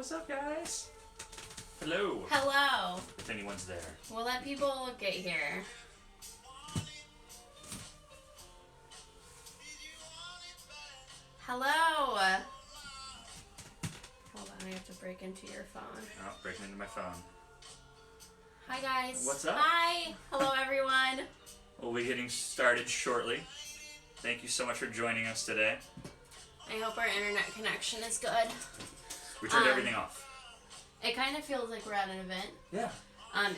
what's up, guys? Hello. Hello. If anyone's there. We'll let people get here. Hello. Hold on, I have to break into your phone. Oh, breaking into my phone. Hi, guys. What's up? Hi. Hello, everyone. We'll be getting started shortly. Thank you so much for joining us today. I hope our internet connection is good. We turned everything off. It kind of feels like we're at an event. Yeah.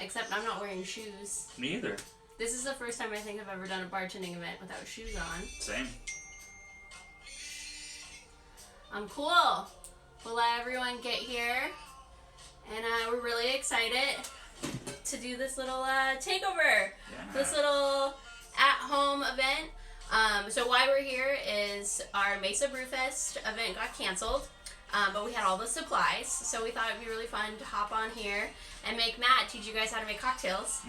Except I'm not wearing shoes. Me either. This is the first time I think I've ever done a bartending event without shoes on. Same. I'm cool. We'll let everyone get here. And we're really excited to do this little takeover. Yeah. This little at-home event. So why we're here is our Mesa Brewfest event got canceled. But we had all the supplies, so we thought it'd be really fun to hop on here and make Matt teach you guys how to make cocktails.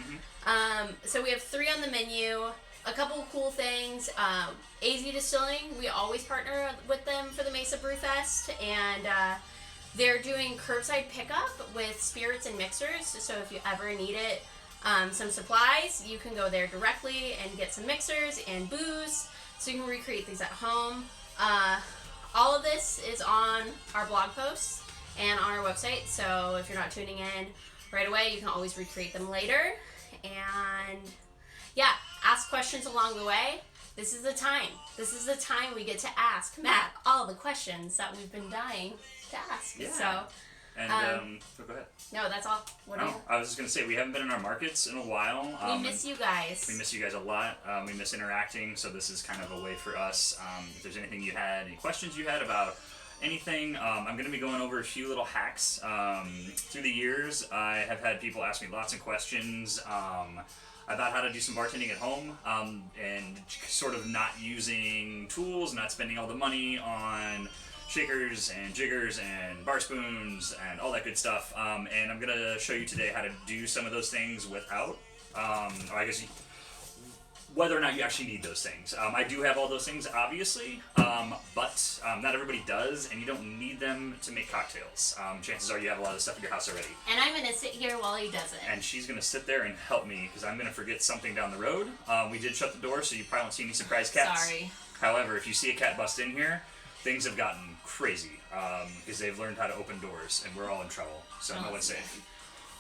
Mm-hmm. So we have 3 on the menu, a couple of cool things. AZ Distilling, we always partner with them for the Mesa Brewfest, and they're doing curbside pickup with spirits and mixers, so if you ever need it, some supplies, you can go there directly and get some mixers and booze, so you can recreate these at home. All of this is on our blog posts and on our website, so if you're not tuning in right away, you can always recreate them later. And yeah, ask questions along the way. This is the time. This is the time we get to ask Matt all the questions that we've been dying to ask. Yeah. So, And, go ahead. no, that's all. What are you? I was just going to say, we haven't been in our markets in a while. We miss you guys. We miss you guys a lot. We miss interacting, so this is kind of a way for us. If there's anything you had, any questions you had about anything, I'm going to be going over a few little hacks. Through the years, I have had people ask me lots of questions about how to do some bartending at home, and sort of not using tools, not spending all the money on shakers and jiggers and bar spoons and all that good stuff, and I'm gonna show you today how to do some of those things without, or I guess whether or not you actually need those things. I do have all those things, obviously, but not everybody does, and you don't need them to make cocktails. Chances are you have a lot of stuff in your house already. And I'm gonna sit here while he does it. And she's gonna sit there and help me, because I'm gonna forget something down the road. We did shut the door, so you probably won't see any surprise cats. Sorry. However, if you see a cat bust in here, things have gotten crazy, because they've learned how to open doors, and we're all in trouble, so no one's safe.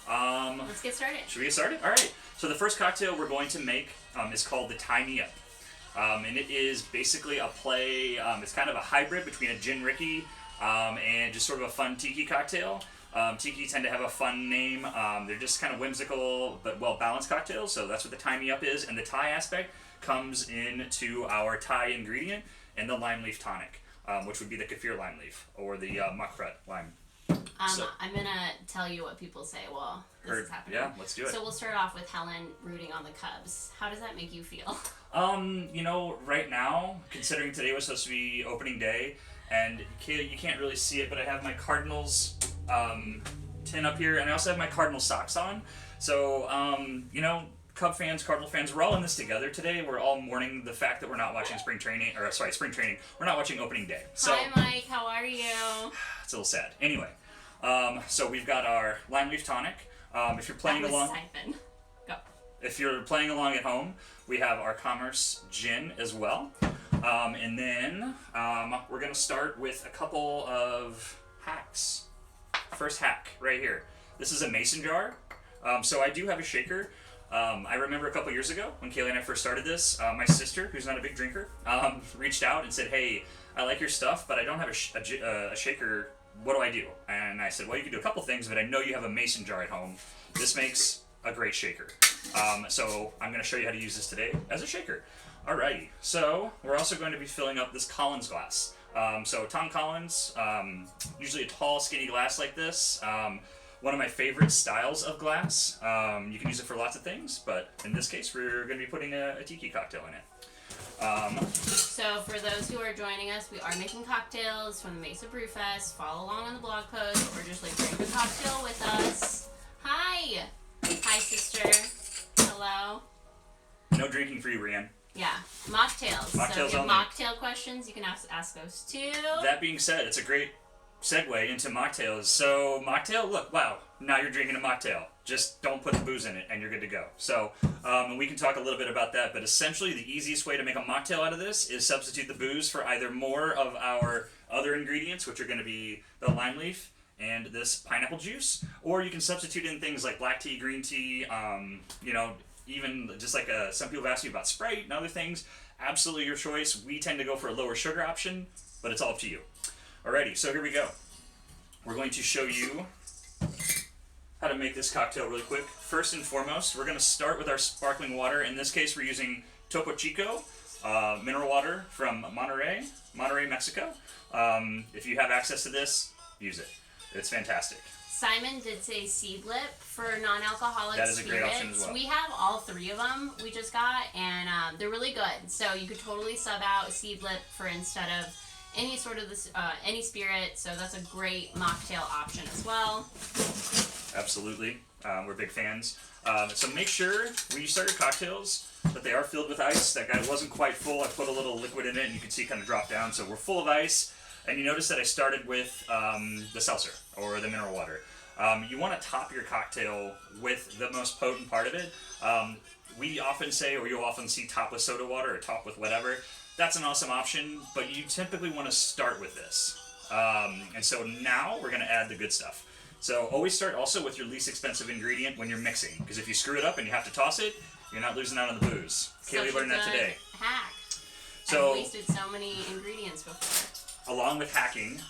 Let's get started. Should we get started? Alright, so the first cocktail we're going to make is called the Tie Me Up. And it is basically a play, it's kind of a hybrid between a gin Ricky and just sort of a fun tiki cocktail. Tiki tend to have a fun name. They're just kind of whimsical but well-balanced cocktails, so that's what the Tie Me Up is. And the Thai aspect comes into our Thai ingredient and the lime leaf tonic, which would be the kaffir lime leaf or the makrat lime. I'm gonna tell you what people say while this is happening. Yeah, let's do it. So we'll start off with Helen rooting on the Cubs. How does that make you feel? Right now, considering today was supposed to be opening day, and you can't really see it, but I have my Cardinals tin up here, and I also have my Cardinal socks on. So, Cub fans, Cardinal fans, we're all in this together today. We're all mourning the fact that we're not watching spring training. We're not watching opening day. So, hi, Mike. How are you? it's a little sad. Anyway, so we've got our lime leaf tonic. If you're playing that was along, siphon. Go. if you're playing along at home, we have our Commerce gin as well. And then we're gonna start with a couple of hacks. First hack right here. This is a mason jar. So I do have a shaker. I remember a couple years ago when Kaylee and I first started this, my sister, who's not a big drinker, reached out and said, "Hey, I like your stuff, but I don't have a shaker. What do I do?" And I said, "Well, you can do a couple things, but I know you have a mason jar at home. This makes a great shaker." So I'm going to show you how to use this today as a shaker. Alrighty, so we're also going to be filling up this Collins glass. So Tom Collins, usually a tall, skinny glass like this. One of my favorite styles of glass. You can use it for lots of things, but in this case, we're going to be putting a tiki cocktail in it. So for those who are joining us, we are making cocktails from the Mesa Brewfest. Follow along on the blog post, or just drink a cocktail with us. Hi! Hi, sister. Hello. No drinking for you, Rianne. Yeah, mocktails. So if Mocktails you have only. mocktail questions, you can ask those too. That being said, it's a great segue into mocktails. So mocktail, look, wow, now you're drinking a mocktail. Just don't put the booze in it, and you're good to go. So, and we can talk a little bit about that. But essentially, the easiest way to make a mocktail out of this is substitute the booze for either more of our other ingredients, which are going to be the lime leaf and this pineapple juice, or you can substitute in things like black tea, green tea. Even just like some people have asked me about Sprite and other things. Absolutely your choice. We tend to go for a lower sugar option, but it's all up to you. Alrighty, so here we go. We're going to show you how to make this cocktail really quick. First and foremost, we're going to start with our sparkling water. In this case, we're using Topo Chico mineral water from Monterrey, Mexico. If you have access to this, use it. It's fantastic. Simon did say Seedlip for non-alcoholic That is a spirits. great option as well. We have all three of them we just got, and they're really good. So you could totally sub out Seedlip for instead of any sort of this any spirit. So that's a great mocktail option as well. Absolutely. We're big fans. So make sure when you start your cocktails that they are filled with ice. That guy wasn't quite full. I put a little liquid in it, and you can see it kind of drop down. So we're full of ice. And you notice that I started with the seltzer, or the mineral water. You want to top your cocktail with the most potent part of it. We often say, or you'll often see top with soda water, or top with whatever. That's an awesome option, but you typically want to start with this. And so now we're going to add the good stuff. So always start also with your least expensive ingredient when you're mixing, because if you screw it up and you have to toss it, you're not losing out on the booze. Kaylee learned that today. Hack. So, I've wasted so many ingredients before. Along with hacking,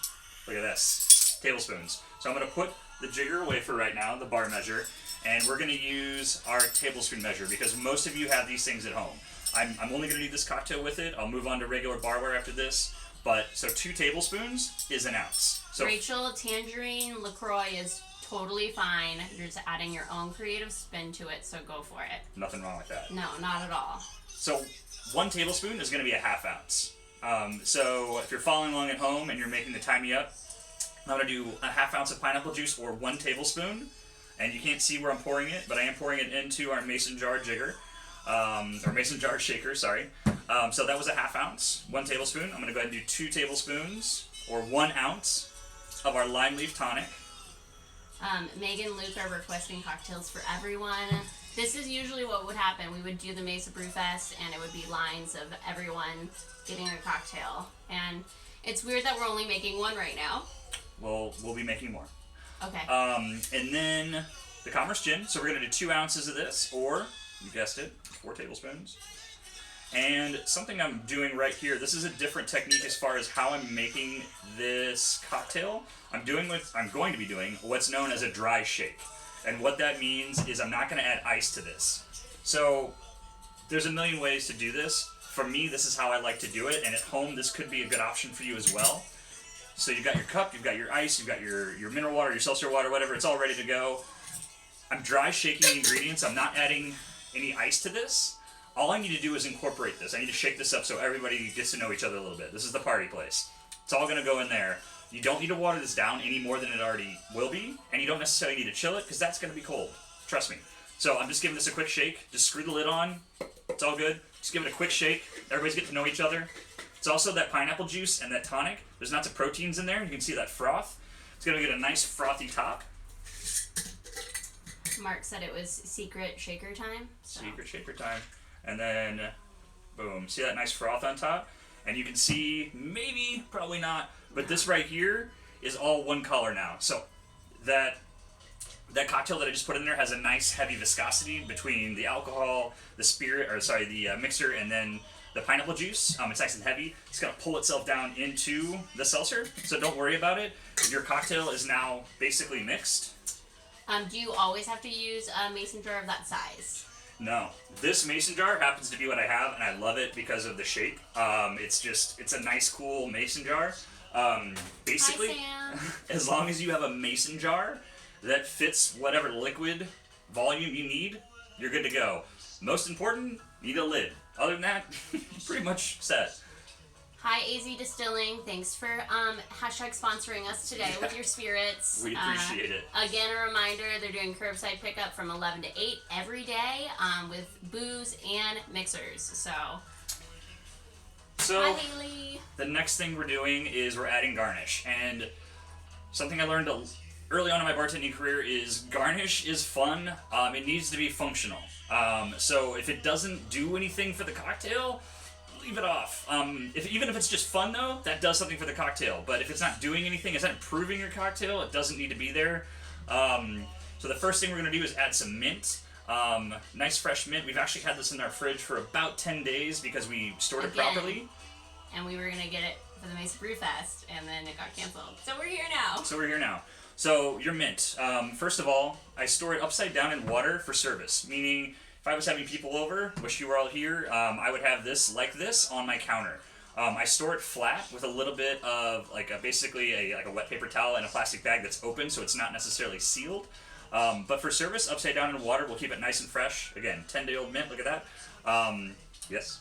look at this, tablespoons. So I'm going to put the jigger away for right now, the bar measure, and we're going to use our tablespoon measure because most of you have these things at home. I'm only going to need this cocktail with it. I'll move on to regular barware after this. But so 2 tablespoons is an ounce. So Rachel, Tangerine LaCroix is totally fine. You're just adding your own creative spin to it, so go for it. nothing wrong with that. No, not at all. So 1 tablespoon is going to be a half ounce. So if you're following along at home and you're making the Time Me Up, I'm going to do a half ounce of pineapple juice or 1 tablespoon. And you can't see where I'm pouring it, but I am pouring it into our mason jar jigger. Or mason jar shaker, sorry. So that was a half ounce, 1 tablespoon. I'm going to go ahead and do 2 tablespoons or 1 ounce of our lime leaf tonic. Megan Luke are requesting cocktails for everyone. This is usually what would happen. We would do the Mesa Brew Fest, and it would be lines of everyone getting a cocktail. And it's weird that we're only making 1 right now. Well, we'll be making more. Okay. And then the Commerce Gin. So we're going to do 2 ounces of this, or, you guessed it, 4 tablespoons. And something I'm doing right here, this is a different technique as far as how I'm making this cocktail. I'm going to be doing what's known as a dry shake. And what that means is I'm not going to add ice to this. So there's a million ways to do this. For me, this is how I like to do it. And at home, this could be a good option for you as well. So you've got your cup, you've got your ice, you've got your mineral water, your seltzer water, whatever. It's all ready to go. I'm dry shaking the ingredients. I'm not adding any ice to this. All I need to do is incorporate this. I need to shake this up so everybody gets to know each other a little bit. This is the party place. It's all going to go in there. You don't need to water this down any more than it already will be, and you don't necessarily need to chill it because that's going to be cold. Trust me. So I'm just giving this a quick shake. Just screw the lid on. It's all good. Just give it a quick shake. Everybody's getting to know each other. It's also that pineapple juice and that tonic. There's lots of proteins in there. You can see that froth. It's going to get a nice frothy top. Mark said it was secret shaker time. So. Secret shaker time. And then, boom. See that nice froth on top? And you can see, maybe, probably not, but this right here is all one color now. So that cocktail that I just put in there has a nice heavy viscosity between the alcohol, the mixer, and then the pineapple juice. It's nice and heavy. It's going to pull itself down into the seltzer, so don't worry about it. Your cocktail is now basically mixed. Do you always have to use a mason jar of that size? No. This mason jar happens to be what I have, and I love it because of the shape. It's a nice, cool mason jar. Basically, Hi, Sam. As long as you have a mason jar that fits whatever liquid volume you need, you're good to go. Most important, you need a lid. Other than that, you're pretty much set. Hi, AZ Distilling. Thanks for hashtag sponsoring us today with your spirits. We appreciate it. Again, a reminder, they're doing curbside pickup from 11 to 8 every day with booze and mixers. So So hi, Haley. the next thing we're doing is we're adding garnish. And something I learned early on in my bartending career is garnish is fun. It needs to be functional. So if it doesn't do anything for the cocktail, leave it off. Even if it's just fun though, that does something for the cocktail. But if it's not doing anything, it's not improving your cocktail, it doesn't need to be there. So the first thing we're going to do is add some mint. Nice fresh mint. We've actually had this in our fridge for about 10 days because we stored it properly. And we were going to get it for the Mesa Brew Fest, and then it got canceled. So we're here now. So your mint. First of all, I store it upside down in water for service, meaning if I was having people over, wish you were all here, I would have this like this on my counter. I store it flat with a little bit of basically a wet paper towel and a plastic bag that's open, so it's not necessarily sealed. But for service, upside down in water will keep it nice and fresh. Again, 10-day-old mint. Look at that. Yes.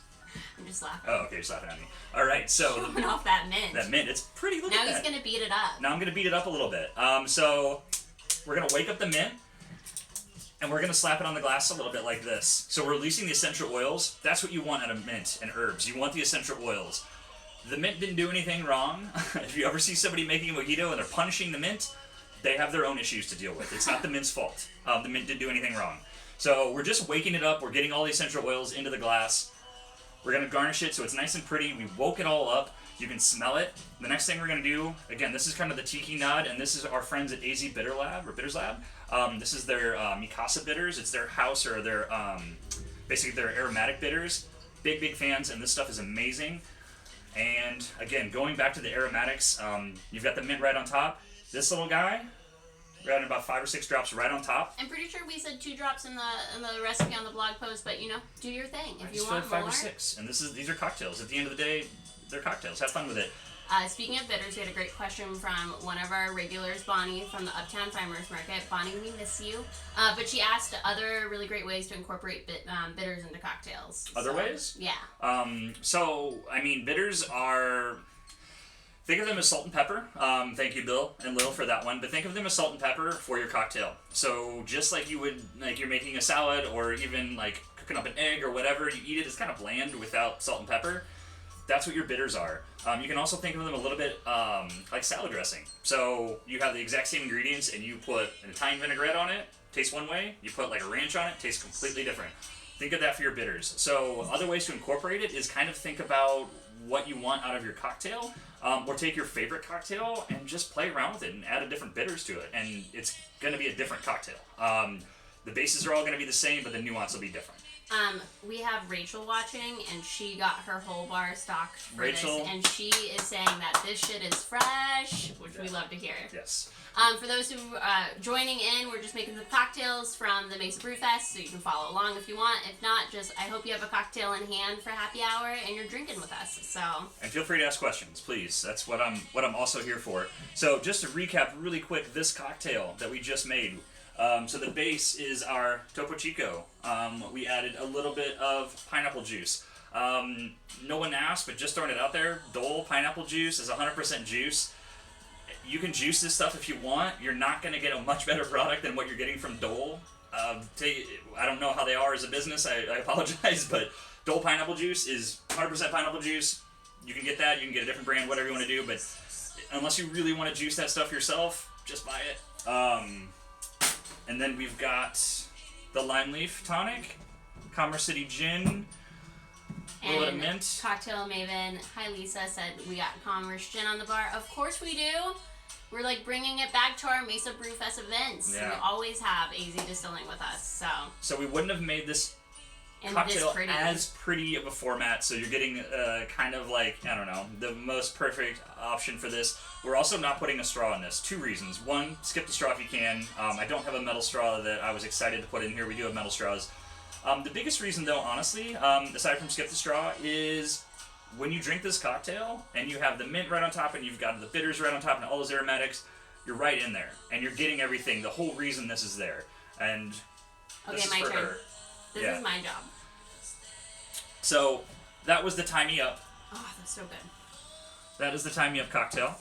I'm just laughing. Oh, okay, you're laughing at me. All right, so showing off that mint. That mint, it's pretty. Look now at that. Now he's gonna beat it up. Now I'm gonna beat it up a little bit. So we're gonna wake up the mint. And we're going to slap it on the glass a little bit like this. So we're releasing the essential oils. That's what you want out of mint and herbs. You want the essential oils. The mint didn't do anything wrong. If you ever see somebody making a mojito and they're punishing the mint, they have their own issues to deal with. It's not the mint's fault. The mint didn't do anything wrong. So we're just waking it up. We're getting all the essential oils into the glass. We're going to garnish it so it's nice and pretty. We woke it all up. You can smell it. The next thing we're going to do, again, this is kind of the tiki nod, and this is our friends at AZ Bitter Lab, or Bitters Lab. This is their Mikasa bitters. It's their house, or their, basically their aromatic bitters. Big fans, and this stuff is amazing. And again, going back to the aromatics, you've got the mint right on top. This little guy, we're adding about 5 or 6 drops right on top. I'm pretty sure we said 2 drops in the recipe on the blog post, but do your thing. If you want 5 more. or 6, and these are cocktails. At the end of the day, they're cocktails. Have fun with it. Speaking of bitters, we had a great question from one of our regulars, Bonnie, from the Uptown Farmers Market. Bonnie, we miss you. But she asked other really great ways to incorporate bitters into cocktails. Other ways? Yeah. So, I mean, bitters are... Think of them as salt and pepper. Thank you, Bill and Lil, for that one. But think of them as salt and pepper for your cocktail. So just like you would, like you're making a salad or even like cooking up an egg or whatever, you eat it, it's kind of bland without salt and pepper. That's what your bitters are. You can also think of them a little bit like salad dressing. So you have the exact same ingredients and you put an Italian vinaigrette on it, tastes one way. You put like a ranch on it, tastes completely different. Think of that for your bitters. So other ways to incorporate it is kind of think about what you want out of your cocktail, or take your favorite cocktail and just play around with it and add a different bitters to it, and it's going to be a different cocktail. The bases are all going to be the same, but the nuance will be different. We have Rachel watching, and she got her whole bar stocked for Rachel, this, and she is saying that this shit is fresh, which we love to hear. Yes. For those who are joining in, we're just making some cocktails from the Mesa Brew Fest, so you can follow along if you want. If not, I hope you have a cocktail in hand for happy hour and you're drinking with us. So. And feel free to ask questions, please. That's what I'm also here for. So just to recap really quick, this cocktail that we just made. So the base is our Topo Chico. We added a little bit of pineapple juice. No one asked, but just throwing it out there, Dole pineapple juice is 100% juice. You can juice this stuff if you want. You're not going to get a much better product than what you're getting from Dole. I don't know how they are as a business. I apologize, but Dole pineapple juice is 100% pineapple juice. You can get that. You can get a different brand, whatever you want to do. But unless you really want to juice that stuff yourself, just buy it. And then we've got the Lime Leaf Tonic, Commerce City Gin, a little bit of mint. Cocktail Maven, hi Lisa, said we got Commerce Gin on the bar. Of course we do. We're like bringing it back to our Mesa Brew Fest events. Yeah. We always have AZ Distilling with us, So we wouldn't have made this and cocktail pretty. as pretty of a format, so you're getting kind of like, I don't know, the most perfect option for this. We're also not putting a straw in this. 2 reasons. 1, skip the straw if you can. I don't have a metal straw that I was excited to put in here. We do have metal straws. The biggest reason though, honestly, aside from skip the straw, is when you drink this cocktail and you have the mint right on top and you've got the bitters right on top and all those aromatics, you're right in there. And you're getting everything, the whole reason this is there. And this is my for turn. her. This is my job. So that was the Tie Me Up. Oh, that's so good. That is the Tie Me Up cocktail.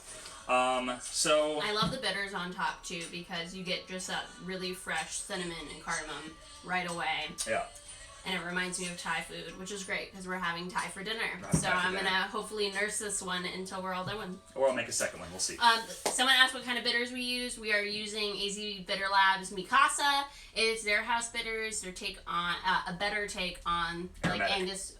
So I love the bitters on top too because you get just that really fresh cinnamon and cardamom right away. Yeah. And it reminds me of Thai food, which is great because we're having Thai for dinner. Having So Thai for I'm dinner. gonna hopefully nurse this one until we're all done with. Or I'll make a second one. We'll see. Someone asked what kind of bitters bitters we use. We are using AZ Bitter Labs Mikasa. It's their house bitters. Their take on a better take on like Aromatic. Angus.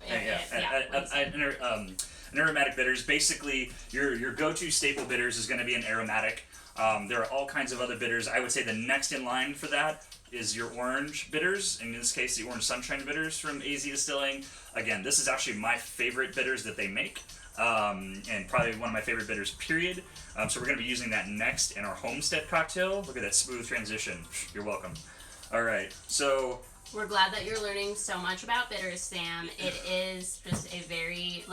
An aromatic bitters. Basically, your go-to staple bitters is going to be an aromatic. There are all kinds of other bitters. I would say the next in line for that is your orange bitters. In this case, the Orange Sunshine bitters from AZ Distilling. Again, this is actually my favorite bitters that they make. And probably one of my favorite bitters, period. So we're going to be using that next in our Homestead cocktail. Look at that smooth transition. You're welcome. All right, so... We're glad that you're learning so much about bitters, Sam. It is just a very,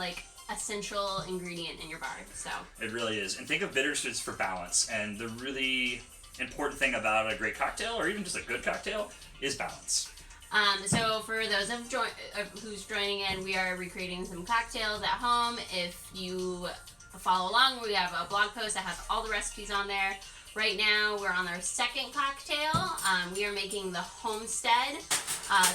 essential ingredient in your bar, so. It really is. And think of bitters as for balance. And the really important thing about a great cocktail, or even just a good cocktail, is balance. So for those who's joining in, we are recreating some cocktails at home. If you follow along, we have a blog post that has all the recipes on there. Right now, we're on our second cocktail. We are making the Homestead,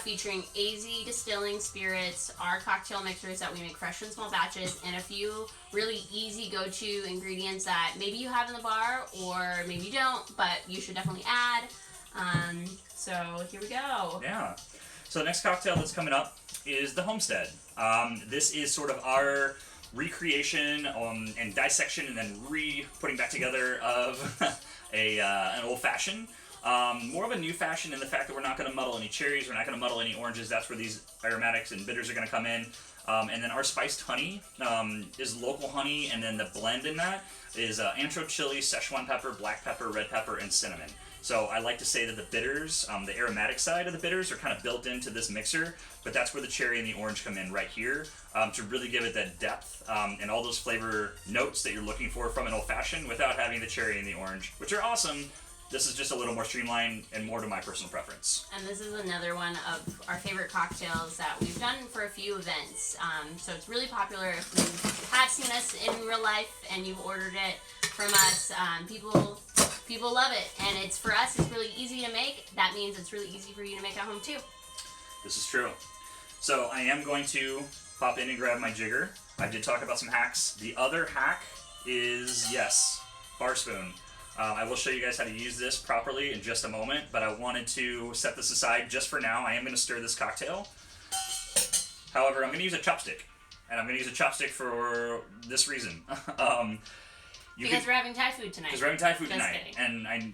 featuring AZ Distilling Spirits, our cocktail mixers that we make fresh in small batches, and a few really easy go-to ingredients that maybe you have in the bar, or maybe you don't, but you should definitely add. So here we go. Yeah. So the next cocktail that's coming up is the Homestead. This is sort of our recreation and dissection and then putting back together of an old fashioned. More of a new fashion in the fact that we're not going to muddle any cherries, we're not going to muddle any oranges. That's where these aromatics and bitters are going to come in. And then our spiced honey is local honey, and then the blend in that is ancho chili, Szechuan pepper, black pepper, red pepper, and cinnamon. So I like to say that the bitters, the aromatic side of the bitters, are kind of built into this mixer, but that's where the cherry and the orange come in right here to really give it that depth and all those flavor notes that you're looking for from an old-fashioned without having the cherry and the orange, which are awesome. This is just a little more streamlined and more to my personal preference. And this is another one of our favorite cocktails that we've done for a few events. So it's really popular. If you have seen us in real life and you've ordered it from us, people love it. And it's for us, it's really easy to make. That means it's really easy for you to make at home too. This is true. So I am going to pop in and grab my jigger. I did talk about some hacks. The other hack is, yes, bar spoon. I will show you guys how to use this properly in just a moment, but I wanted to set this aside just for now. I am going to stir this cocktail. However, I'm going to use a chopstick, and I'm going to use a chopstick for this reason. Because we're having Thai food tonight. Because we're having Thai food Just tonight, kidding. and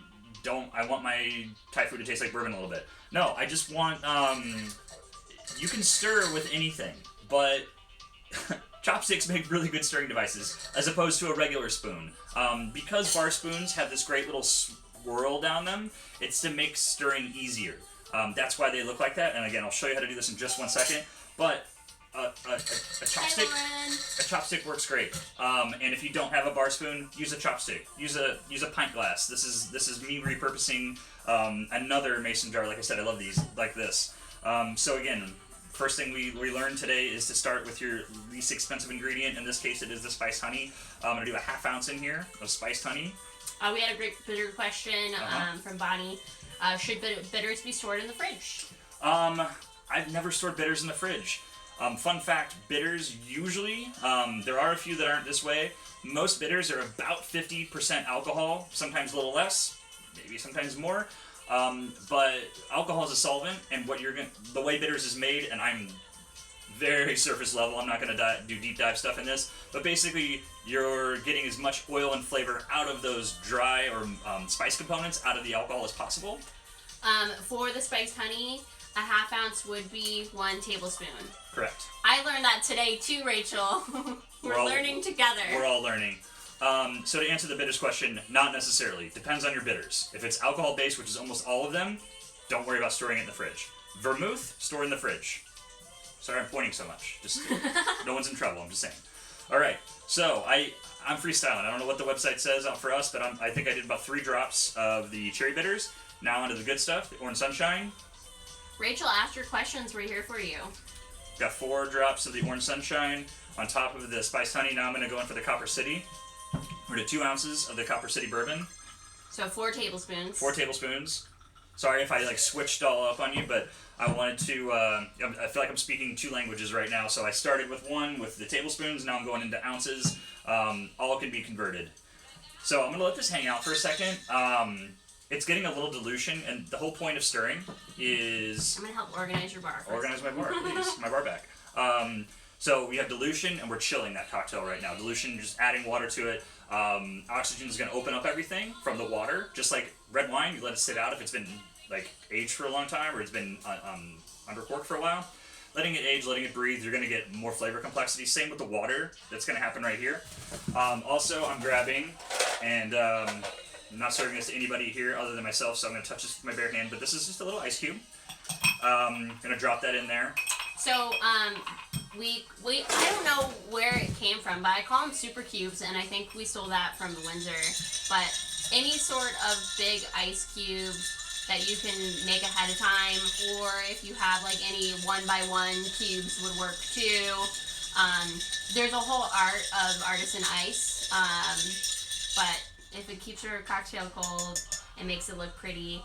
I want my Thai food to taste like bourbon a little bit. No, I just want, you can stir with anything, but chopsticks make really good stirring devices, as opposed to a regular spoon. Because bar spoons have this great little swirl down them, it's to make stirring easier. That's why they look like that, and again, I'll show you how to do this in just 1 second, but a chopstick works great. And if you don't have a bar spoon, use a chopstick. Use a pint glass. This is me repurposing another mason jar. Like I said, I love these like this. So again, first thing we learned today is to start with your least expensive ingredient. In this case, it is the spiced honey. I'm going to do a ½ ounce in here of spiced honey. We had a great bitter question from Bonnie. Should bitters be stored in the fridge? I've never stored bitters in the fridge. Fun fact, bitters usually, there are a few that aren't this way. Most bitters are about 50% alcohol, sometimes a little less, maybe sometimes more. But alcohol is a solvent, and the way bitters is made, and I'm very surface level, I'm not going to do deep dive stuff in this, but basically you're getting as much oil and flavor out of those dry or spice components out of the alcohol as possible. For the spiced honey, a ½ ounce would be 1 tablespoon. Correct. I learned that today too, Rachel. We're learning together. We're all learning. So to answer the bitters question, not necessarily. Depends on your bitters. If it's alcohol-based, which is almost all of them, don't worry about storing it in the fridge. Vermouth, store in the fridge. Sorry I'm pointing so much. Just no one's in trouble, I'm just saying. All right, so I'm freestyling. I don't know what the website says for us, but I think I did about 3 drops of the cherry bitters. Now onto the good stuff, the Orange Sunshine. Rachel, ask your questions. We're here for you. Got 4 drops of the Orange Sunshine on top of the spiced honey. Now I'm going to go in for the Copper City. We're going to 2 ounces of the Copper City bourbon. So 4 tablespoons. 4 tablespoons. Sorry if I switched all up on you, but I wanted to, I feel like I'm speaking 2 languages right now, so I started with 1 with the tablespoons, now I'm going into ounces. All can be converted. So I'm gonna let this hang out for a second. It's getting a little dilution, and the whole point of stirring is I'm gonna help organize your bar. First. organize my bar, please. My bar back. So we have dilution, and we're chilling that cocktail right now. Dilution, just adding water to it. Oxygen is going to open up everything from the water. Just like red wine, you let it sit out if it's been like aged for a long time or it's been undercorked for a while. Letting it age, letting it breathe, you're going to get more flavor complexity. Same with the water. That's going to happen right here. Also, I'm grabbing, and I'm not serving this to anybody here other than myself, so I'm going to touch this with my bare hand. But this is just a little ice cube. Going to drop that in there. So, we I don't know where it came from, but I call them super cubes, and I think we stole that from Windsor. But any sort of big ice cube that you can make ahead of time, or if you have like any 1x1 cubes would work too. There's a whole art of artisan ice, but if it keeps your cocktail cold and makes it look pretty,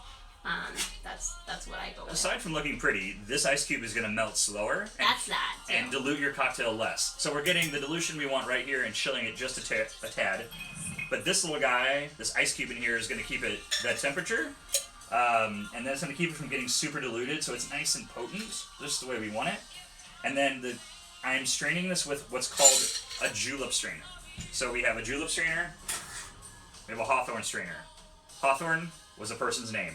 that's what I go with. Aside from looking pretty, this ice cube is going to melt slower and dilute your cocktail less. So we're getting the dilution we want right here and chilling it just a tad. But this little guy, this ice cube in here, is going to keep it that temperature, and then it's going to keep it from getting super diluted, so it's nice and potent, just the way we want it. And then I'm straining this with what's called a julep strainer. So we have a julep strainer, we have a hawthorn strainer. Hawthorn was a person's name.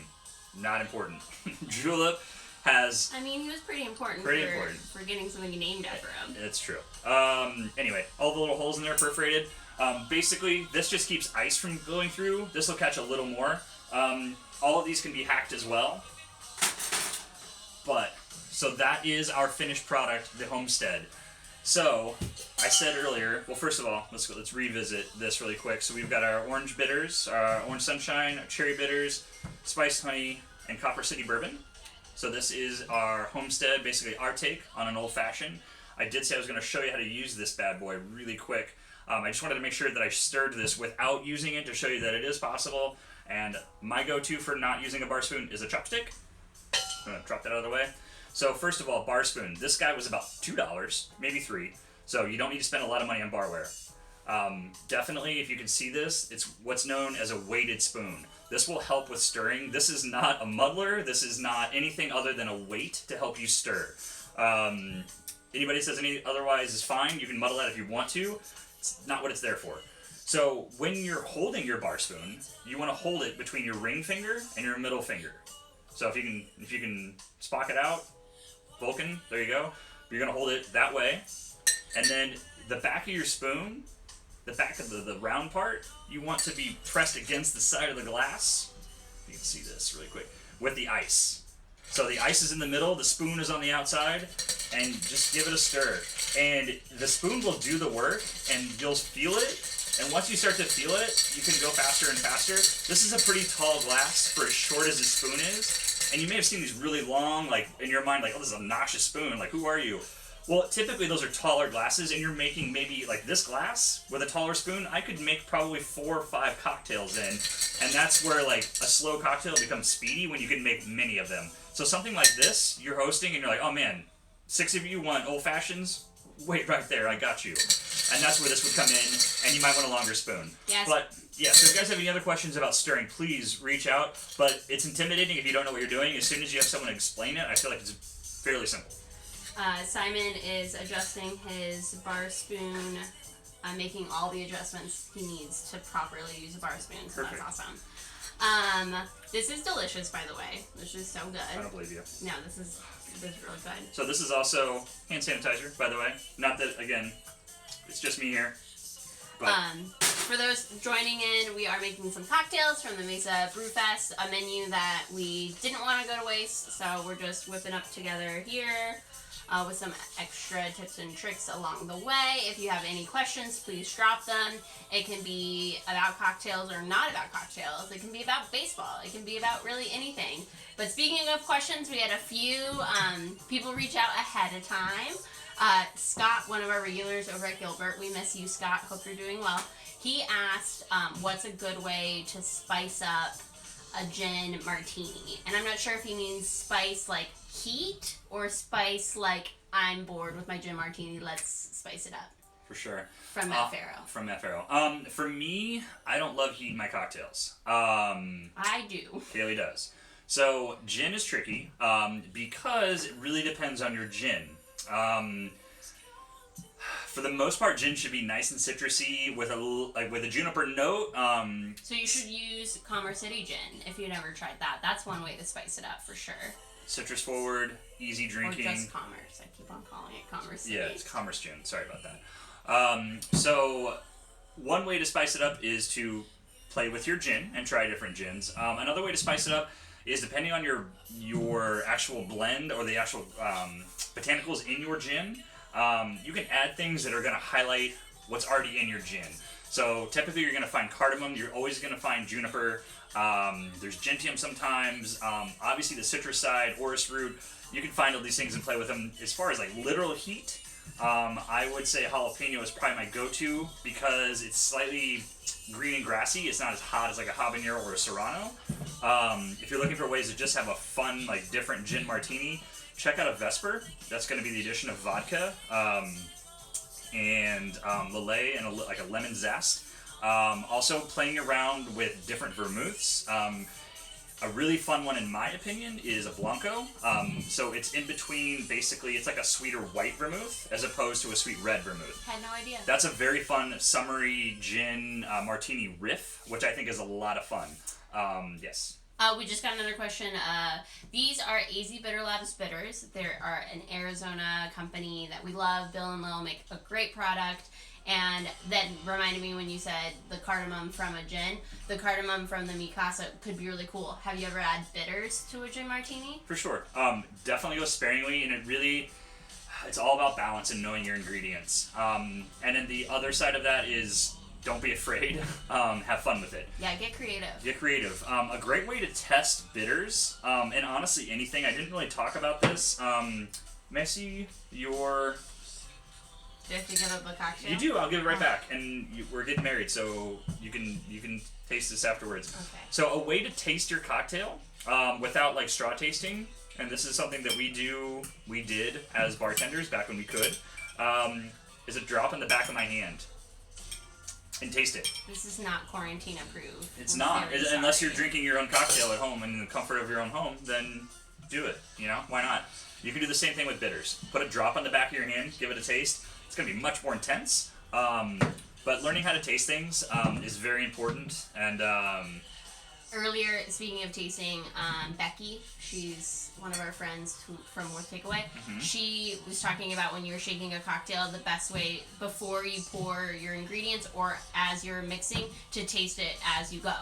Not important. Julep has... I mean, he was pretty important for getting something named after him. It's true. Anyway, all the little holes in there are perforated. Basically, this just keeps ice from going through. This will catch a little more. All of these can be hacked as well. So that is our finished product, the Homestead. So, I said earlier, well, first of all, let's revisit this really quick. So we've got our orange bitters, our orange sunshine, our cherry bitters, spiced honey, and Copper City bourbon. So this is our Homestead, basically our take on an old fashioned. I did say I was going to show you how to use this bad boy really quick. I just wanted to make sure that I stirred this without using it to show you that it is possible. And my go-to for not using a bar spoon is a chopstick. I'm going to drop that out of the way. So first of all, bar spoon. This guy was about $2, maybe $3. So you don't need to spend a lot of money on barware. Definitely, if you can see this, it's what's known as a weighted spoon. This will help with stirring. This is not a muddler. This is not anything other than a weight to help you stir. Anybody says any otherwise is fine. You can muddle that if you want to. It's not what it's there for. So when you're holding your bar spoon, you want to hold it between your ring finger and your middle finger. So if you can spock it out, Vulcan, there you go. You're going to hold it that way. And then the back of your spoon, the back of the round part, you want to be pressed against the side of the glass. You can see this really quick. With the ice. So the ice is in the middle, the spoon is on the outside, and just give it a stir. And the spoon will do the work, and you'll feel it. And once you start to feel it, you can go faster and faster. This is a pretty tall glass for as short as the spoon is. And you may have seen these really long, like, in your mind, like, oh, this is a obnoxious spoon. Like, who are you? Well, typically those are taller glasses, and you're making maybe, like, this glass with a taller spoon, I could make probably 4 or 5 cocktails in. And that's where, like, a slow cocktail becomes speedy when you can make many of them. So something like this, you're hosting, and you're like, oh, man, 6 of you want old fashions? Wait right there, I got you. And that's where this would come in, and you might want a longer spoon. Yes. But, yeah, so if you guys have any other questions about stirring, please reach out. But it's intimidating if you don't know what you're doing. As soon as you have someone to explain it, I feel like it's fairly simple. Simon is adjusting his bar spoon, making all the adjustments he needs to properly use a bar spoon, so Perfect. That's awesome. This is delicious, by the way. This is so good. I don't believe you. No, this is really good. So this is also hand sanitizer, by the way. Not that, again, it's just me here. But For those joining in, we are making some cocktails from the Mesa Brewfest, a menu that we didn't want to go to waste, so we're just whipping up together here with some extra tips and tricks along the way. If you have any questions, please drop them. It can be about cocktails or not about cocktails. It can be about baseball. It can be about really anything. But speaking of questions, we had a few people reach out ahead of time. Scott, one of our regulars over at Gilbert, we miss you, Scott. Hope you're doing well. He asked, what's a good way to spice up a gin martini? And I'm not sure if he means spice like heat or spice like I'm bored with my gin martini, let's spice it up. For sure. From Matt Farrow. From Matt Farrow. For me, I don't love heating my cocktails. I do. Kaylee does. So gin is tricky because it really depends on your gin. For the most part, gin should be nice and citrusy with a juniper note. So you should use Commerce City Gin if you've never tried that. That's one way to spice it up for sure. Citrus forward, easy drinking. Or just Commerce. I keep on calling it Commerce City. Yeah, it's Commerce Gin. Sorry about that. So one way to spice it up is to play with your gin and try different gins. Another way to spice it up is depending on your actual blend or the actual botanicals in your gin. You can add things that are going to highlight what's already in your gin. So typically you're going to find cardamom, you're always going to find juniper, there's gentium sometimes, obviously the citrus side, orris root, you can find all these things and play with them. As far as like literal heat, I would say jalapeno is probably my go-to because it's slightly green and grassy. It's not as hot as like a habanero or a serrano. If you're looking for ways to just have a fun, like different gin martini, check out a Vesper. That's going to be the addition of vodka and Lillet and like a lemon zest. Also playing around with different vermouths. A really fun one in my opinion is a Blanco. So it's in between, basically it's like a sweeter white vermouth as opposed to a sweet red vermouth. Had no idea. That's a very fun summery gin martini riff, which I think is a lot of fun. Yes. We just got another question. These are AZ Bitter Labs bitters. They are an Arizona company that we love. Bill and Lil make a great product. And that reminded me when you said the cardamom from a gin. The cardamom from the Mikasa could be really cool. Have you ever had bitters to a gin martini? For sure. Definitely go sparingly, and it's all about balance and knowing your ingredients. And then the other side of that is don't be afraid. Have fun with it. Yeah, get creative. Get creative. A great way to test bitters, and honestly anything, I didn't really talk about this. May I see your... Do you have to give up a cocktail? You do. I'll give it right back. And we're getting married, so you can taste this afterwards. Okay. So a way to taste your cocktail without like straw tasting, and this is something that we did as bartenders back when we could, is a drop in the back of my hand and taste it. This is not quarantine approved. It's not. Unless you're drinking your own cocktail at home in the comfort of your own home, then do it. You know, why not? You can do the same thing with bitters. Put a drop on the back of your hand, give it a taste. It's going to be much more intense, but learning how to taste things is very important. And earlier, speaking of tasting, Becky, she's one of our friends from Worth Takeaway. Mm-hmm. She was talking about when you're shaking a cocktail, the best way before you pour your ingredients or as you're mixing to taste it as you go.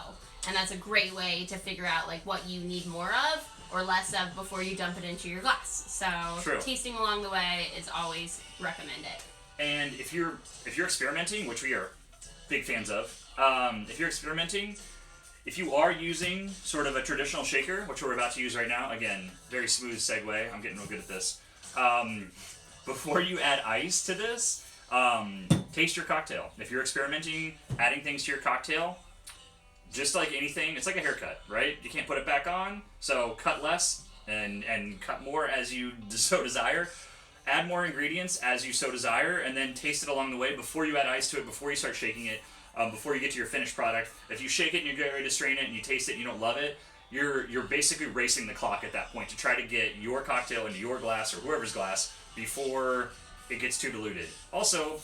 And that's a great way to figure out like what you need more of or less of before you dump it into your glass. So True. Tasting along the way is always recommended. And if you're experimenting, which we are big fans of, if you're experimenting, if you are using sort of a traditional shaker, which we're about to use right now, again, very smooth segue, I'm getting real good at this. Before you add ice to this, taste your cocktail. If you're experimenting, adding things to your cocktail, just like anything, it's like a haircut, right? You can't put it back on, so cut less and cut more as you so desire. Add more ingredients as you so desire, and then taste it along the way before you add ice to it, before you start shaking it, before you get to your finished product. If you shake it and you get ready to strain it and you taste it and you don't love it, you're basically racing the clock at that point to try to get your cocktail into your glass or whoever's glass before it gets too diluted. Also,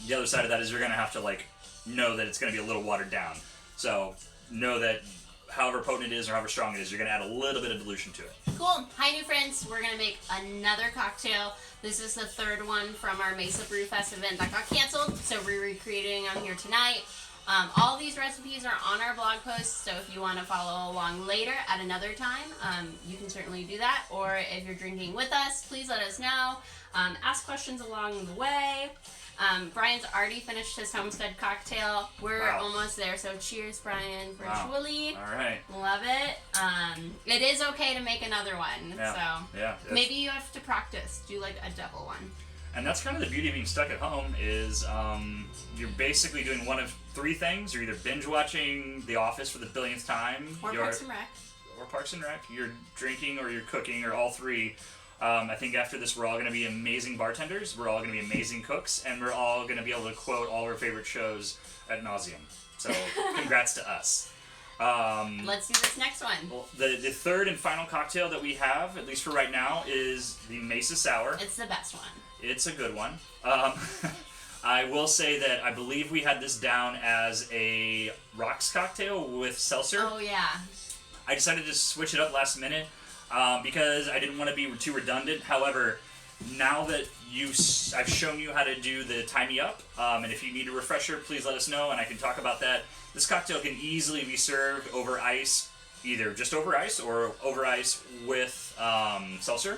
the other side of that is you're going to have to like know that it's going to be a little watered down. So know that however potent it is or however strong it is, you're going to add a little bit of dilution to it. Cool. Hi, new friends. We're going to make another cocktail. This is the third one from our Mesa Brew Fest event that got canceled, so we're recreating them here tonight. All these recipes are on our blog post, so if you want to follow along later at another time, you can certainly do that. Or if you're drinking with us, please let us know. Ask questions along the way. Brian's already finished his homestead cocktail. We're almost there, so cheers, Brian, virtually. All right. Love it. It is okay to make another one. Yeah. So yeah. maybe you have to practice. Do like a double one. And that's kind of the beauty of being stuck at home is you're basically doing one of three things. You're either binge watching The Office for the billionth time. Or Parks and Rec. Or Parks and Rec. You're drinking or you're cooking or all three. I think after this, we're all going to be amazing bartenders. We're all going to be amazing cooks, and we're all going to be able to quote all our favorite shows ad nauseum. So, congrats to us. Let's do this next one. Well, the third and final cocktail that we have, at least for right now, is the Mesa Sour. It's the best one. It's a good one. I will say that I believe we had this down as a rocks cocktail with seltzer. Oh, yeah. I decided to switch it up last minute because I didn't want to be too redundant. However, now that I've shown you how to do the tie me up, and if you need a refresher, please let us know and I can talk about that. This cocktail can easily be served over ice, either just over ice or over ice with seltzer,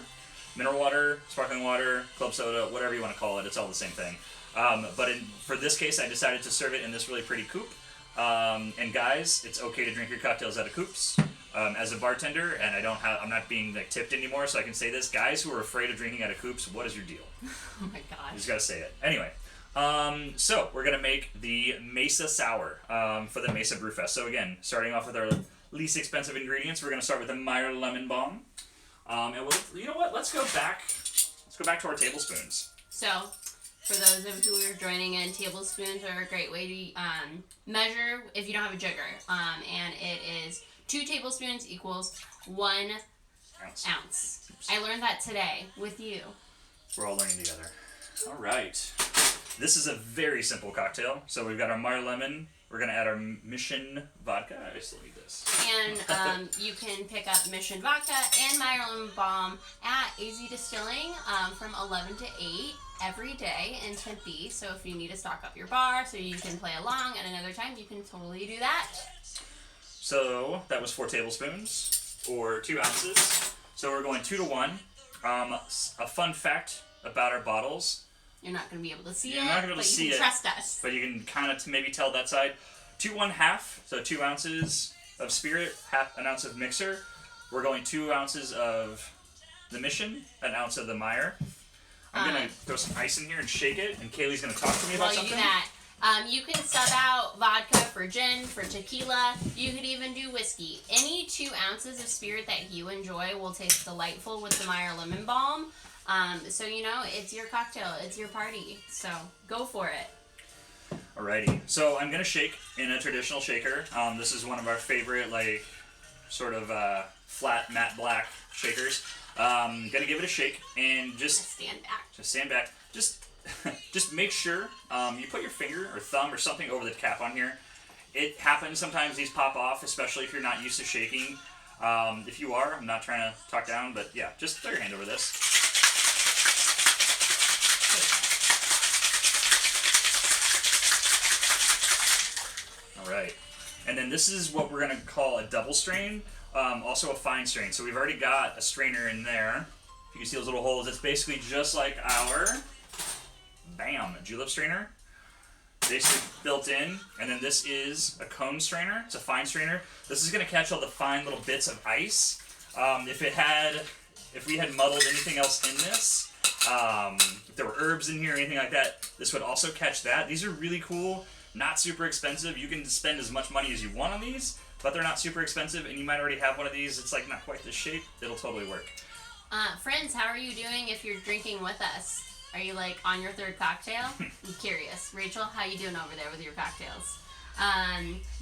mineral water, sparkling water, club soda, whatever you want to call it. It's all the same thing. But for this case, I decided to serve it in this really pretty coupe. And guys, it's okay to drink your cocktails out of coupes. As a bartender, and I'm not being like tipped anymore, so I can say this: guys who are afraid of drinking out of coupes, what is your deal? Oh my gosh. You just gotta say it. Anyway, so we're gonna make the Mesa Sour for the Mesa Brewfest. So again, starting off with our least expensive ingredients, we're gonna start with the Meyer Lemon Balm. And you know what? Let's go back to our tablespoons. So, for those of you who are joining in, tablespoons are a great way to measure if you don't have a jigger. And it is 2 tablespoons equals 1 ounce. I learned that today with you. We're all learning together. All right. This is a very simple cocktail. So we've got our Meyer Lemon. We're going to add our Mission Vodka. I still need this. And you can pick up Mission Vodka and Meyer Lemon Balm at AZ Distilling from 11 to 8 every day in Tempe. So if you need to stock up your bar so you can play along at another time, you can totally do that. So that was 4 tablespoons, or 2 ounces. So we're going 2 to 1. A fun fact about our bottles. You're not going to be able to see You're not gonna be able to but see you can it, trust us. But you can kind of maybe tell that side. 2 1/2, so 2 ounces of spirit, half an ounce of mixer. We're going 2 ounces of the Mission, an ounce of the Meyer. I'm going to throw some ice in here and shake it, and Kaylee's going to talk to me about something. While you do that, you can sub out vodka for gin, for tequila. You could even do whiskey. Any 2 ounces of spirit that you enjoy will taste delightful with the Meyer Lemon Balm. So, it's your cocktail. It's your party. So, go for it. Alrighty. So, I'm going to shake in a traditional shaker. This is one of our favorite, sort of flat, matte black shakers. Gonna give it a shake and just stand back. Just stand back. Just make sure you put your finger or thumb or something over the cap on here. It happens sometimes, these pop off, especially if you're not used to shaking. If you are, I'm not trying to talk down, but yeah, just throw your hand over this. Alright. And then this is what we're going to call a double strain, also a fine strain. So we've already got a strainer in there. If you can see those little holes, it's basically just like our julep strainer. Basically built in. And then this is a cone strainer. It's a fine strainer. This is going to catch all the fine little bits of ice. If we had muddled anything else in this, if there were herbs in here or anything like that, this would also catch that. These are really cool. Not super expensive. You can spend as much money as you want on these, but they're not super expensive, and you might already have one of these. It's like not quite this shape. It'll totally work. Friends, how are you doing if you're drinking with us? Are you on your 3rd cocktail? I'm curious. Rachel, how you doing over there with your cocktails?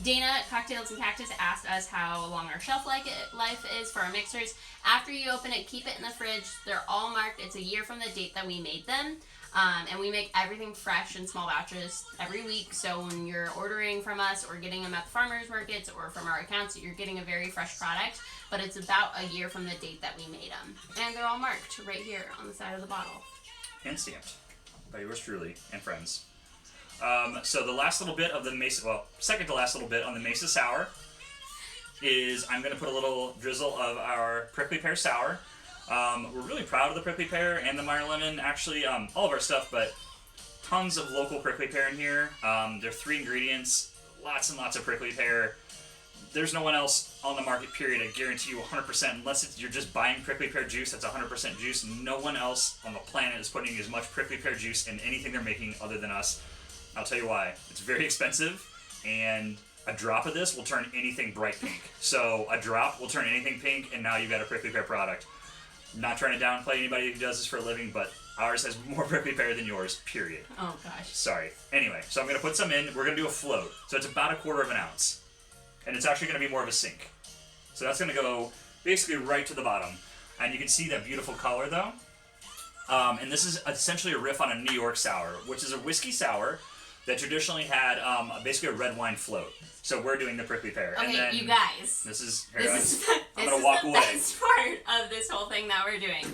Dana, Cocktails and Cactus, asked us how long our shelf life is for our mixers. After you open it, keep it in the fridge. They're all marked. It's a year from the date that we made them. And we make everything fresh in small batches every week. So when you're ordering from us or getting them at the farmers markets or from our accounts, you're getting a very fresh product. But it's about a year from the date that we made them. And they're all marked right here on the side of the bottle. Hand stamped by yours truly and friends. So the last little bit of the Mesa, second to last little bit on the Mesa Sour is I'm going to put a little drizzle of our prickly pear sour. We're really proud of the prickly pear and the Meyer Lemon, actually, all of our stuff, but tons of local prickly pear in here. There are 3 ingredients, lots and lots of prickly pear. There's no one else on the market, period. I guarantee you 100%, unless you're just buying prickly pear juice, that's 100% juice. No one else on the planet is putting as much prickly pear juice in anything they're making other than us. I'll tell you why. It's very expensive, and a drop of this will turn anything bright pink. So a drop will turn anything pink, and now you've got a prickly pear product. Not trying to downplay anybody who does this for a living, but ours has more prickly pear than yours, period. Oh, gosh. Sorry. Anyway, so I'm going to put some in. We're going to do a float. So it's about 1/4 ounce. And it's actually going to be more of a sink. So that's going to go basically right to the bottom. And you can see that beautiful color, though. And this is essentially a riff on a New York sour, which is a whiskey sour that traditionally had basically a red wine float. So we're doing the prickly pear. Okay, and then you guys. This is I'm gonna walk away. Best part of this whole thing that we're doing.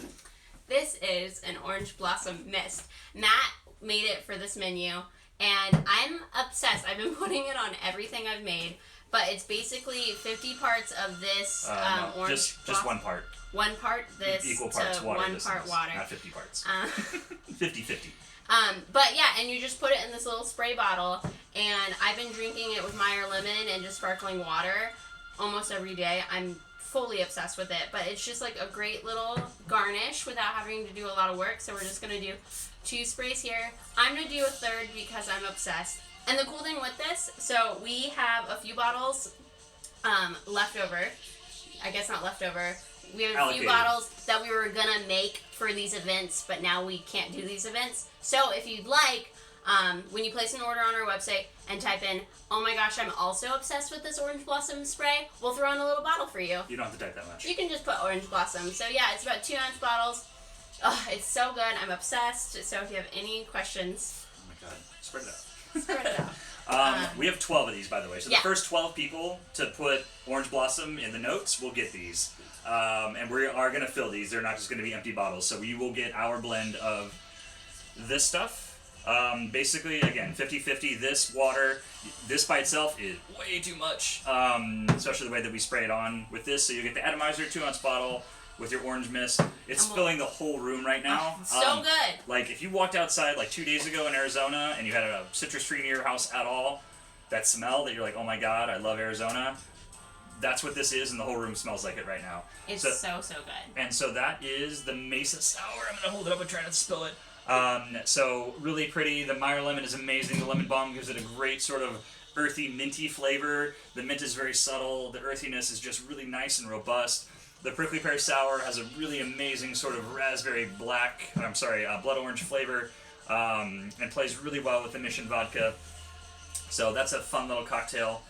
This is an orange blossom mist. Matt made it for this menu, and I'm obsessed. I've been putting it on everything I've made, but it's basically 50 parts of this No, orange just one part. 1 part this Equal parts to water. 1 part water. Not 50 parts. 50-50. But yeah, and you just put it in this little spray bottle, and I've been drinking it with Meyer lemon and just sparkling water almost every day. I'm fully obsessed with it, but it's just like a great little garnish without having to do a lot of work. So we're just gonna do 2 sprays here. I'm gonna do a 3rd because I'm obsessed. And the cool thing with this, so we have a few bottles left over. I guess not left over. We have a Allocated. few bottles that we were gonna make for these events, but now we can't do these events. So if you'd like, when you place an order on our website and type in, "Oh my gosh, I'm also obsessed with this orange blossom spray," we'll throw in a little bottle for you. You don't have to type that much. You can just put orange blossom. So yeah, it's about 2-ounce bottles. Oh, it's so good. I'm obsessed. So if you have any questions, Oh my god. Spread it out. spread it out. We have 12 of these, by the way. So Yeah. the first 12 people to put Orange Blossom in the notes will get these. And we are going to fill these. They're not just going to be empty bottles. So you will get our blend of this stuff. Basically, again, 50-50. This water, this by itself is way too much, especially the way that we spray it on with this. So you get the atomizer 2-ounce bottle with your orange mist. It's filling the whole room right now. So good. Like, if you walked outside like 2 days ago in Arizona and you had a citrus tree near your house at all, that smell that you're like, oh my god, I love Arizona, that's what this is, and the whole room smells like it right now. It's so good. And so that is the Mesa Sour. I'm going to hold it up and try not to spill it. So really pretty. The Meyer lemon is amazing. The lemon balm gives it a great sort of earthy, minty flavor. The mint is very subtle. The earthiness is just really nice and robust. The prickly pear sour has a really amazing sort of raspberry blood orange flavor, and plays really well with the Mission vodka. So that's a fun little cocktail.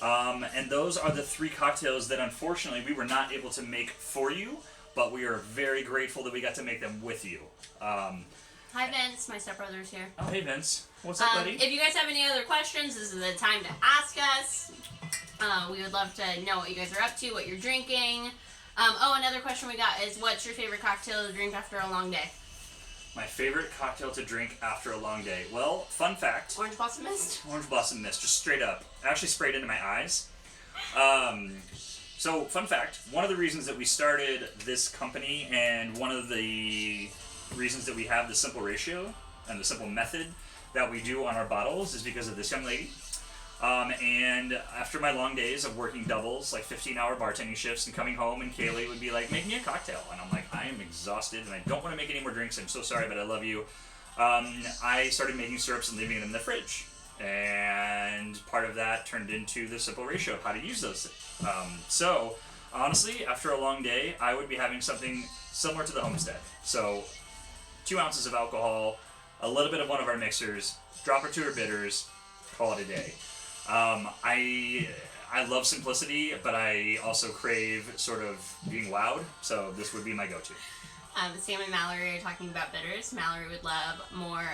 And those are the 3 cocktails that unfortunately we were not able to make for you, but we are very grateful that we got to make them with you. Hi Vince, my stepbrother's here. Oh, hey Vince. What's up, buddy? If you guys have any other questions, this is the time to ask us. We would love to know what you guys are up to, what you're drinking. Another question we got is, what's your favorite cocktail to drink after a long day? My favorite cocktail to drink after a long day. Well, fun fact. Orange Blossom Mist? Orange Blossom Mist, just straight up. I actually sprayed into my eyes. So, fun fact, one of the reasons that we started this company and one of the reasons that we have the simple ratio and the simple method that we do on our bottles is because of this young lady. And after my long days of working doubles, like 15-hour bartending shifts, and coming home, and Kaylee would be like, make me a cocktail. And I'm like, I am exhausted, and I don't want to make any more drinks. I'm so sorry, but I love you. I started making syrups and leaving them in the fridge. And part of that turned into the simple ratio of how to use those. So, honestly, after a long day, I would be having something similar to the Homestead. So, 2 ounces of alcohol, a little bit of one of our mixers, drop or 2 of bitters, call it a day. I love simplicity, but I also crave sort of being wowed, so this would be my go-to. Sam and Mallory are talking about bitters. Mallory would love more,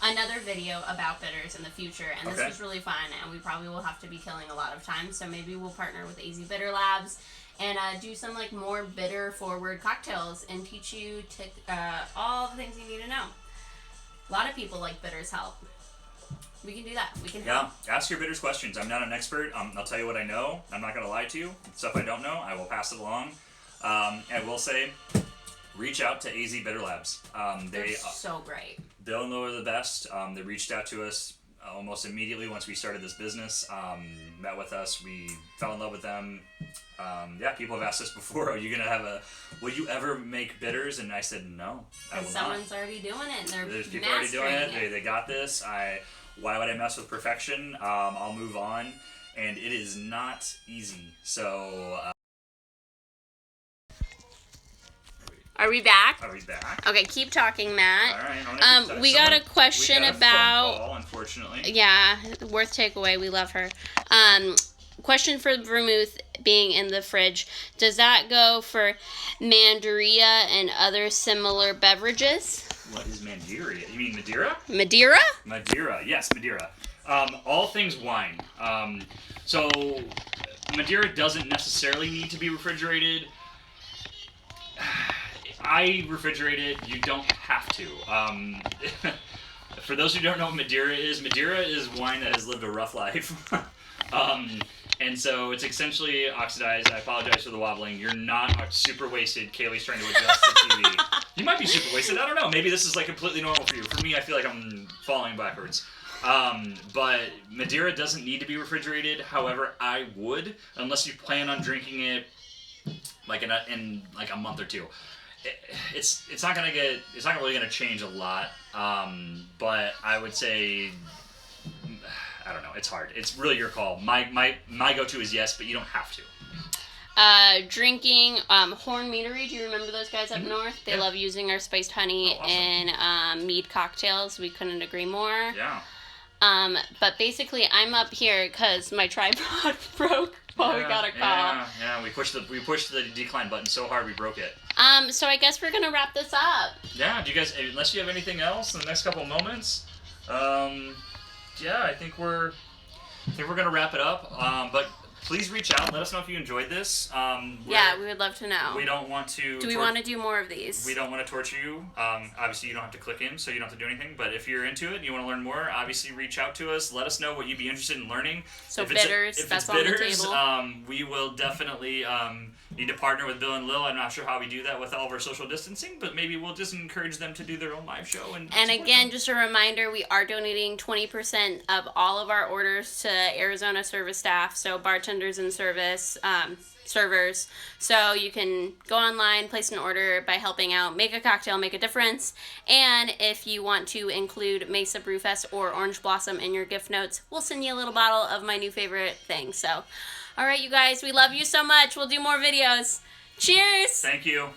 another video about bitters in the future, and this was really fun, and we probably will have to be killing a lot of time, so maybe we'll partner with AZ Bitter Labs and do some like more bitter forward cocktails and teach you all the things you need to know. A lot of people like bitters help. We can do that. We can help. Yeah, ask your bitters questions. I'm not an expert. I'll tell you what I know. I'm not going to lie to you. Stuff I don't know, I will pass it along. I will say, reach out to AZ Bitter Labs. They're so great. They'll know we're the best. They reached out to us almost immediately once we started this business. Met with us. We fell in love with them. People have asked us before, will you ever make bitters? And I said, no, I will Someone's not. already doing it, and There's they're people already doing it. mastering They got this. Why would I mess with perfection? I'll move on. And it is not easy. So... Are we back? Are we back? Okay, keep talking, Matt. All right. I'm gonna keep We got a question we got a about. phone call, unfortunately. Yeah, worth takeaway. We love her. Question for vermouth being in the fridge. Does that go for Mandaria and other similar beverages? What is Madeira? You mean Madeira? Madeira? Madeira, yes, Madeira. All things wine. So Madeira doesn't necessarily need to be refrigerated. I refrigerate it. You don't have to. For those who don't know what Madeira is wine that has lived a rough life. And so it's essentially oxidized. I apologize for the wobbling. You're not super wasted. Kaylee's trying to adjust the TV. You might be super wasted. I don't know. Maybe this is like completely normal for you. For me, I feel like I'm falling backwards. But Madeira doesn't need to be refrigerated. However, I would, unless you plan on drinking it like in like a month or two. It's not really gonna change a lot. But I would say, I don't know. It's hard. It's really your call. My go-to is yes, but you don't have to. Drinking Horn Meadery. Do you remember those guys up north? They love using our spiced honey in mead cocktails. We couldn't agree more. Yeah. But basically, I'm up here because my tripod broke while we got a call. Yeah. We pushed the decline button so hard we broke it. So I guess we're gonna wrap this up. Yeah. Do you guys, unless you have anything else in the next couple of moments, yeah, I think we're gonna wrap it up. But please reach out. Let us know if you enjoyed this. Yeah, we would love to know. We don't want to. Do we want to do more of these? We don't want to torture you. Obviously, you don't have to click in, so you don't have to do anything. But if you're into it and you want to learn more, obviously reach out to us. Let us know what you'd be interested in learning. So if bitters, if that's it's on bitters, the table. We will definitely need to partner with Bill and Lil. I'm not sure how we do that with all of our social distancing, but maybe we'll just encourage them to do their own live show. And again, them. just a reminder, we are donating 20% of all of our orders to Arizona service staff, so bartenders and servers. So you can go online, place an order by helping out, make a cocktail, make a difference. And if you want to include Mesa Brewfest or Orange Blossom in your gift notes, we'll send you a little bottle of my new favorite thing. So, all right, you guys, we love you so much. We'll do more videos. Cheers! Thank you.